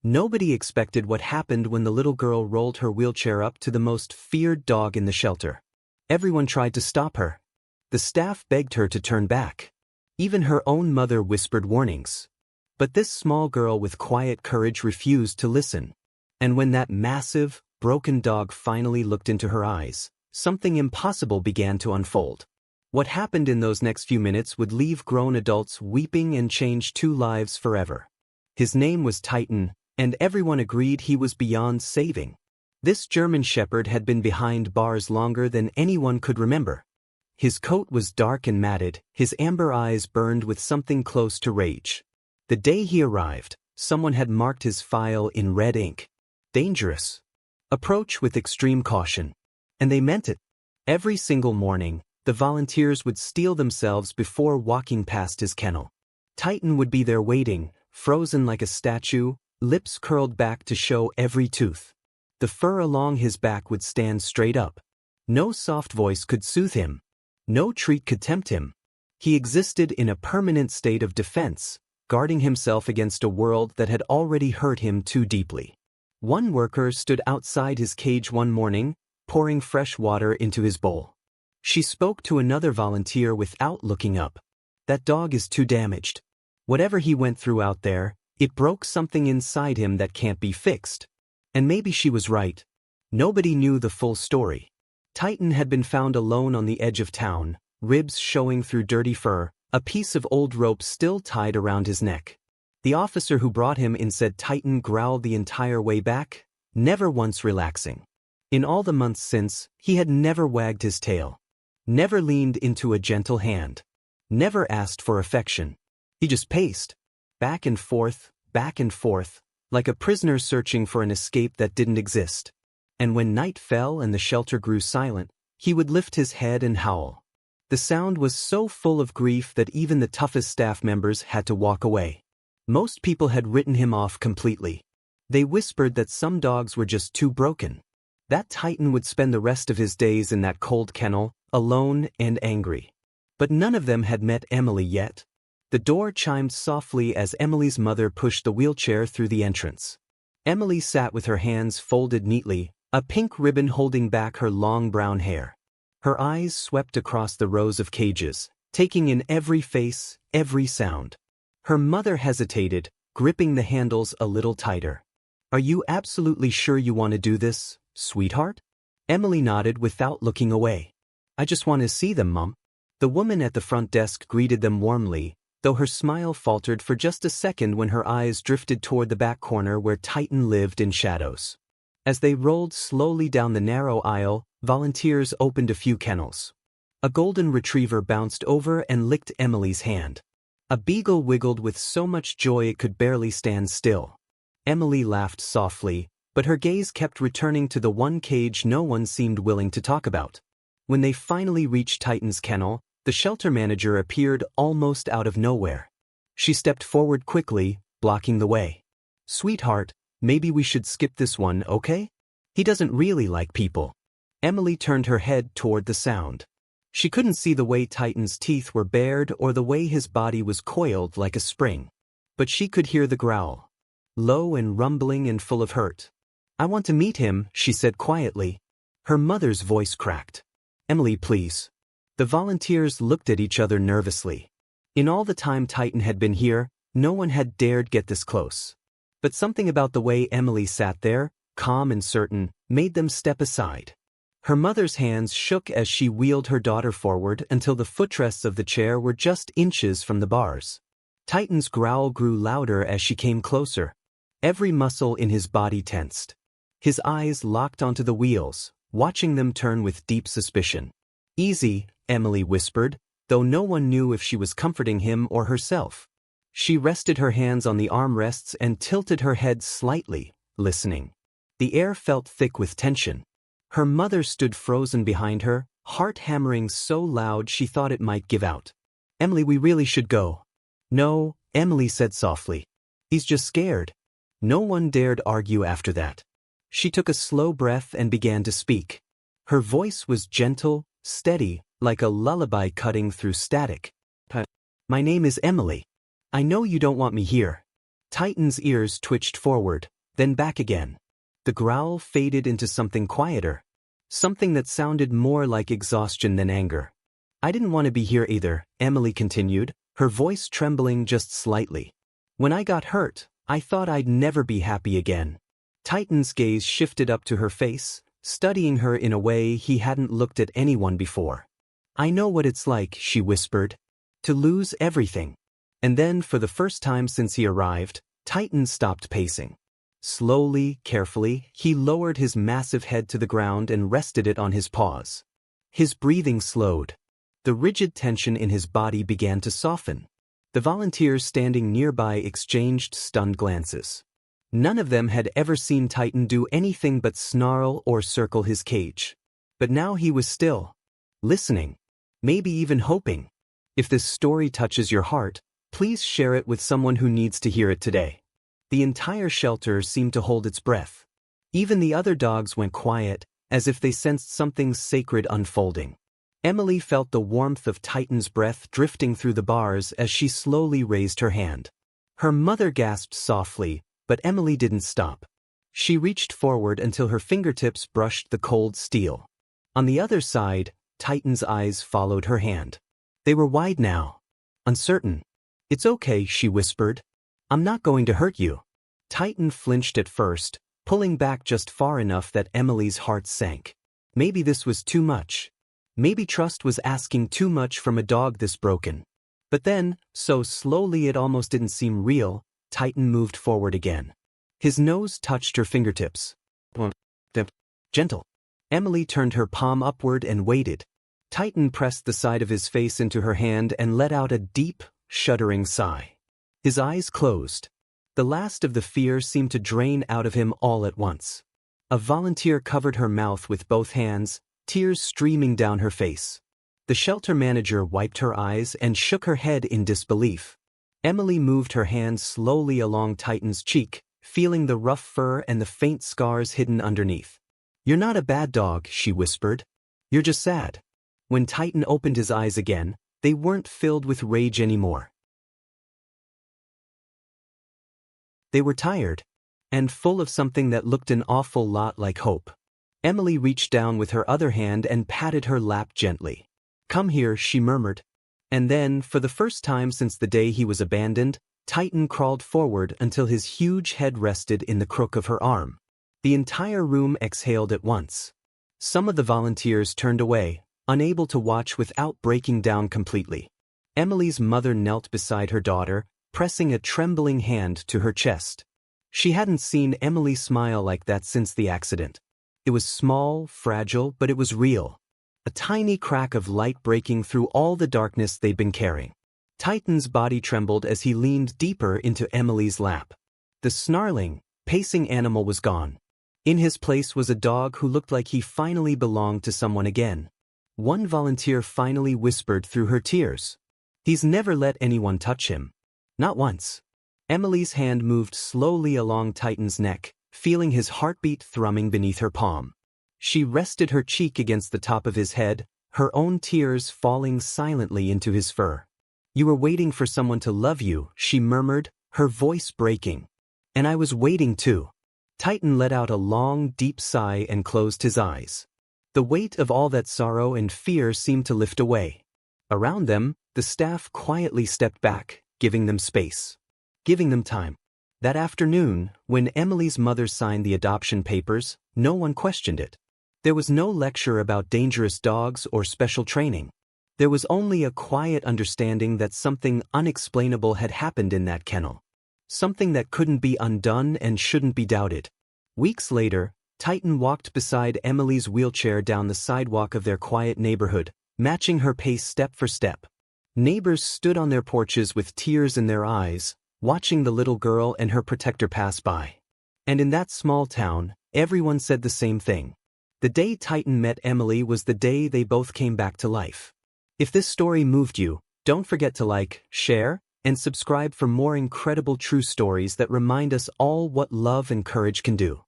Nobody expected what happened when the little girl rolled her wheelchair up to the most feared dog in the shelter. Everyone tried to stop her. The staff begged her to turn back. Even her own mother whispered warnings. But this small girl with quiet courage refused to listen. And when that massive, broken dog finally looked into her eyes, something impossible began to unfold. What happened in those next few minutes would leave grown adults weeping and change two lives forever. His name was Titan, and everyone agreed he was beyond saving. This German Shepherd had been behind bars longer than anyone could remember. His coat was dark and matted, his amber eyes burned with something close to rage. The day he arrived, someone had marked his file in red ink. Dangerous. Approach with extreme caution. And they meant it. Every single morning, the volunteers would steel themselves before walking past his kennel. Titan would be there waiting, frozen like a statue, lips curled back to show every tooth. The fur along his back would stand straight up. No soft voice could soothe him. No treat could tempt him. He existed in a permanent state of defense, guarding himself against a world that had already hurt him too deeply. One worker stood outside his cage one morning, pouring fresh water into his bowl. She spoke to another volunteer without looking up. "That dog is too damaged. Whatever he went through out there, it broke something inside him that can't be fixed." And maybe she was right. Nobody knew the full story. Titan had been found alone on the edge of town, ribs showing through dirty fur, a piece of old rope still tied around his neck. The officer who brought him in said Titan growled the entire way back, never once relaxing. In all the months since, he had never wagged his tail. Never leaned into a gentle hand. Never asked for affection. He just paced. Back and forth, like a prisoner searching for an escape that didn't exist. And when night fell and the shelter grew silent, he would lift his head and howl. The sound was so full of grief that even the toughest staff members had to walk away. Most people had written him off completely. They whispered that some dogs were just too broken. That Titan would spend the rest of his days in that cold kennel, alone and angry. But none of them had met Emily yet. The door chimed softly as Emily's mother pushed the wheelchair through the entrance. Emily sat with her hands folded neatly, a pink ribbon holding back her long brown hair. Her eyes swept across the rows of cages, taking in every face, every sound. Her mother hesitated, gripping the handles a little tighter. "Are you absolutely sure you want to do this, sweetheart?" Emily nodded without looking away. "I just want to see them, Mom." The woman at the front desk greeted them warmly, though her smile faltered for just a second when her eyes drifted toward the back corner where Titan lived in shadows. As they rolled slowly down the narrow aisle, volunteers opened a few kennels. A golden retriever bounced over and licked Emily's hand. A beagle wiggled with so much joy it could barely stand still. Emily laughed softly, but her gaze kept returning to the one cage no one seemed willing to talk about. When they finally reached Titan's kennel, the shelter manager appeared almost out of nowhere. She stepped forward quickly, blocking the way. "Sweetheart, maybe we should skip this one, okay? He doesn't really like people." Emily turned her head toward the sound. She couldn't see the way Titan's teeth were bared or the way his body was coiled like a spring. But she could hear the growl. Low and rumbling and full of hurt. "I want to meet him," she said quietly. Her mother's voice cracked. "Emily, please." The volunteers looked at each other nervously. In all the time Titan had been here, no one had dared get this close. But something about the way Emily sat there, calm and certain, made them step aside. Her mother's hands shook as she wheeled her daughter forward until the footrests of the chair were just inches from the bars. Titan's growl grew louder as she came closer. Every muscle in his body tensed. His eyes locked onto the wheels, watching them turn with deep suspicion. "Easy," Emily whispered, though no one knew if she was comforting him or herself. She rested her hands on the armrests and tilted her head slightly, listening. The air felt thick with tension. Her mother stood frozen behind her, heart hammering so loud she thought it might give out. "Emily, we really should go." "No," Emily said softly. "He's just scared." No one dared argue after that. She took a slow breath and began to speak. Her voice was gentle, steady, like a lullaby cutting through static. "My name is Emily. I know you don't want me here." Titan's ears twitched forward, then back again. The growl faded into something quieter, something that sounded more like exhaustion than anger. I didn't want to be here either, Emily continued, her voice trembling just slightly. When I got hurt, I thought I'd never be happy again. Titan's gaze shifted up to her face, studying her in a way he hadn't looked at anyone before. I know what it's like, she whispered. To lose everything. And then, for the first time since he arrived, Titan stopped pacing. Slowly, carefully, he lowered his massive head to the ground and rested it on his paws. His breathing slowed. The rigid tension in his body began to soften. The volunteers standing nearby exchanged stunned glances. None of them had ever seen Titan do anything but snarl or circle his cage. But now he was still, listening, maybe even hoping. If this story touches your heart, please share it with someone who needs to hear it today. The entire shelter seemed to hold its breath. Even the other dogs went quiet, as if they sensed something sacred unfolding. Emily felt the warmth of Titan's breath drifting through the bars as she slowly raised her hand. Her mother gasped softly, but Emily didn't stop. She reached forward until her fingertips brushed the cold steel. On the other side, Titan's eyes followed her hand. They were wide now. Uncertain. It's okay, she whispered. I'm not going to hurt you. Titan flinched at first, pulling back just far enough that Emily's heart sank. Maybe this was too much. Maybe trust was asking too much from a dog this broken. But then, so slowly it almost didn't seem real, Titan moved forward again. His nose touched her fingertips. Gentle. Emily turned her palm upward and waited. Titan pressed the side of his face into her hand and let out a deep, shuddering sigh. His eyes closed. The last of the fear seemed to drain out of him all at once. A volunteer covered her mouth with both hands, tears streaming down her face. The shelter manager wiped her eyes and shook her head in disbelief. Emily moved her hand slowly along Titan's cheek, feeling the rough fur and the faint scars hidden underneath. You're not a bad dog, she whispered. You're just sad. When Titan opened his eyes again, they weren't filled with rage anymore. They were tired, and full of something that looked an awful lot like hope. Emily reached down with her other hand and patted her lap gently. Come here, she murmured. And then, for the first time since the day he was abandoned, Titan crawled forward until his huge head rested in the crook of her arm. The entire room exhaled at once. Some of the volunteers turned away, unable to watch without breaking down completely. Emily's mother knelt beside her daughter, pressing a trembling hand to her chest. She hadn't seen Emily smile like that since the accident. It was small, fragile, but it was real. A tiny crack of light breaking through all the darkness they'd been carrying. Titan's body trembled as he leaned deeper into Emily's lap. The snarling, pacing animal was gone. In his place was a dog who looked like he finally belonged to someone again. One volunteer finally whispered through her tears. He's never let anyone touch him. Not once. Emily's hand moved slowly along Titan's neck, feeling his heartbeat thrumming beneath her palm. She rested her cheek against the top of his head, her own tears falling silently into his fur. You were waiting for someone to love you, she murmured, her voice breaking. And I was waiting too. Titan let out a long, deep sigh and closed his eyes. The weight of all that sorrow and fear seemed to lift away. Around them, the staff quietly stepped back, giving them space. Giving them time. That afternoon, when Emily's mother signed the adoption papers, no one questioned it. There was no lecture about dangerous dogs or special training. There was only a quiet understanding that something unexplainable had happened in that kennel. Something that couldn't be undone and shouldn't be doubted. Weeks later, Titan walked beside Emily's wheelchair down the sidewalk of their quiet neighborhood, matching her pace step for step. Neighbors stood on their porches with tears in their eyes, watching the little girl and her protector pass by. And in that small town, everyone said the same thing. The day Titan met Emily was the day they both came back to life. If this story moved you, don't forget to like, share, and subscribe for more incredible true stories that remind us all what love and courage can do.